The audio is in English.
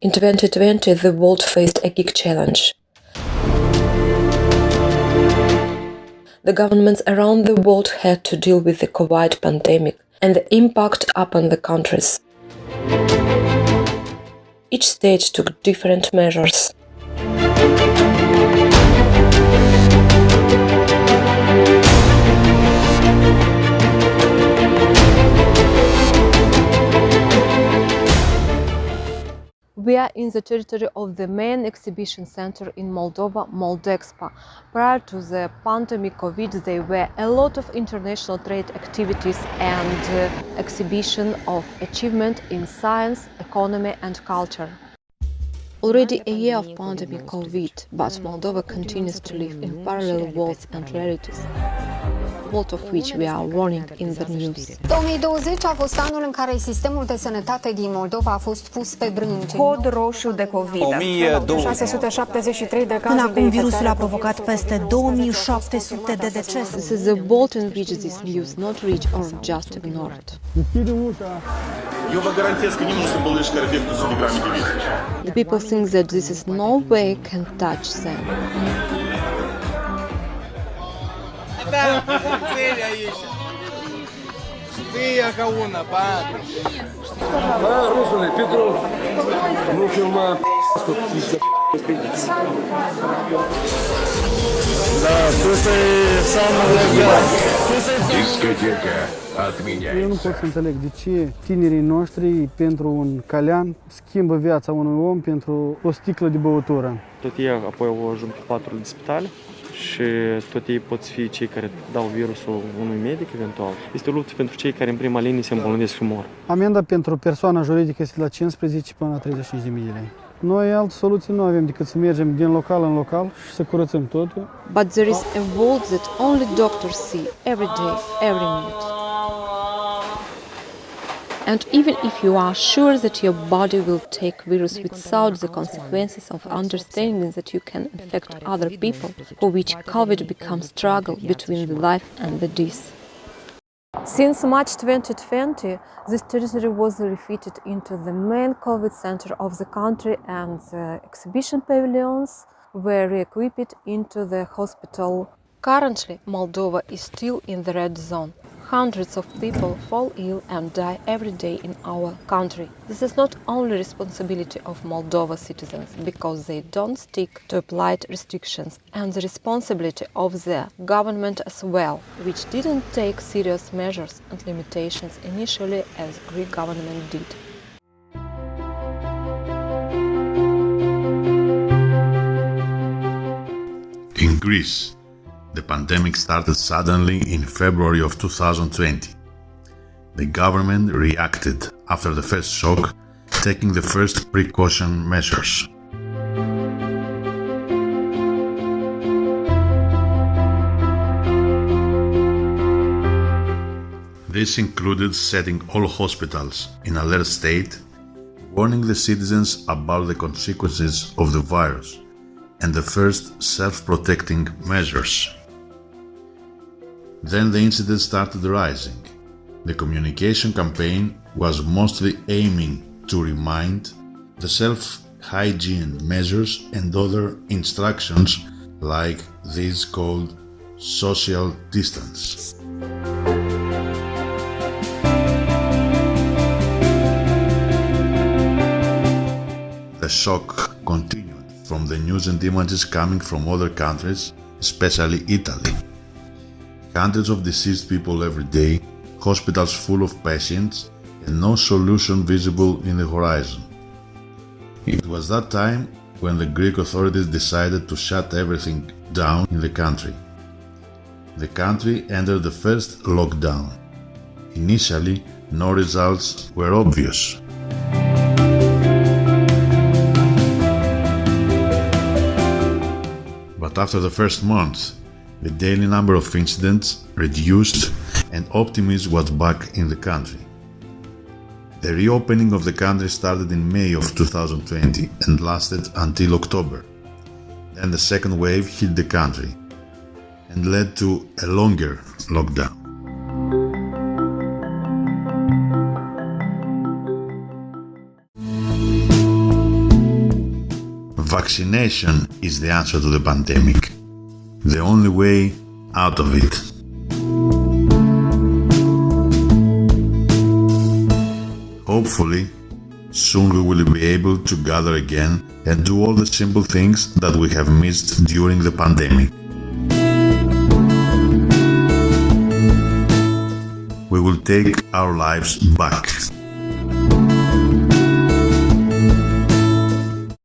In 2020, the world faced a big challenge. The governments around the world had to deal with the COVID pandemic and the impact upon the countries. Each state took different measures. We are in the territory of the main exhibition center in Moldova, Moldexpo. Prior to the pandemic COVID, there were a lot of international trade activities and exhibition of achievement in science, economy and culture. Already a year of pandemic COVID, but Moldova continues to live in parallel worlds and realities, both of which we are warning in the news. 2020 a fost anul în care sistemul de sănătate din Moldova a fost pus pe brânci. Cod roșu de COVID. 673 de cazuri. Până acum virusul a provocat peste 2700 de decese. This is a world in which this news not reached or just ignored. Eu vă garantez că nimeni nu se îmbolnăvește care pierdut sub grame de virus. The people think that this is no way can touch them. Русули, Петров, ну фильма, Да, это самое Дискотека отменяется. Eu nu pot să înțeleg de ce tinerii noștri pentru un calean schimbă viața unui om pentru o sticlă de băutură. Tot ei apoi au ajuns pe patrul de spital și tot ei pot fi cei care dau virusul unui medic eventual. Este o luptă pentru cei care în prima linie se îmbolnăvesc și mor. Amenda pentru persoana juridică este la 15 până la 35.000 de lei. Noi altă soluție nu avem decât să mergem din local în local și să curățăm totul. But there is a world that only doctors see every day, every minute. And even if you are sure that your body will take virus without the consequences of understanding that you can infect other people, for which COVID becomes struggle between the life and the death. Since March 2020, this territory was refitted into the main COVID center of the country, and the exhibition pavilions were re-equipped into the hospital. Currently, Moldova is still in the red zone. Hundreds of people fall ill and die every day in our country. This is not only responsibility of Moldova citizens because they don't stick to applied restrictions, and the responsibility of the government as well, which didn't take serious measures and limitations initially as Greek government did. In Greece, the pandemic started suddenly in February of 2020. The government reacted after the first shock, taking the first precaution measures. This included setting all hospitals in alert state, warning the citizens about the consequences of the virus, and the first self-protecting measures. Then the incidents started rising. The communication campaign was mostly aiming to remind the self-hygiene measures and other instructions like these called social distance. The shock continued from the news and images coming from other countries, especially Italy. Hundreds of deceased people every day, hospitals full of patients, and no solution visible in the horizon. It was that time when the Greek authorities decided to shut everything down in the country. The country entered the first lockdown. Initially, no results were obvious. But after the first month, the daily number of incidents reduced and optimism was back in the country. The reopening of the country started in May of 2020 and lasted until October. Then the second wave hit the country and led to a longer lockdown. Vaccination is the answer to the pandemic, the only way out of it. Hopefully, soon we will be able to gather again and do all the simple things that we have missed during the pandemic. We will take our lives back.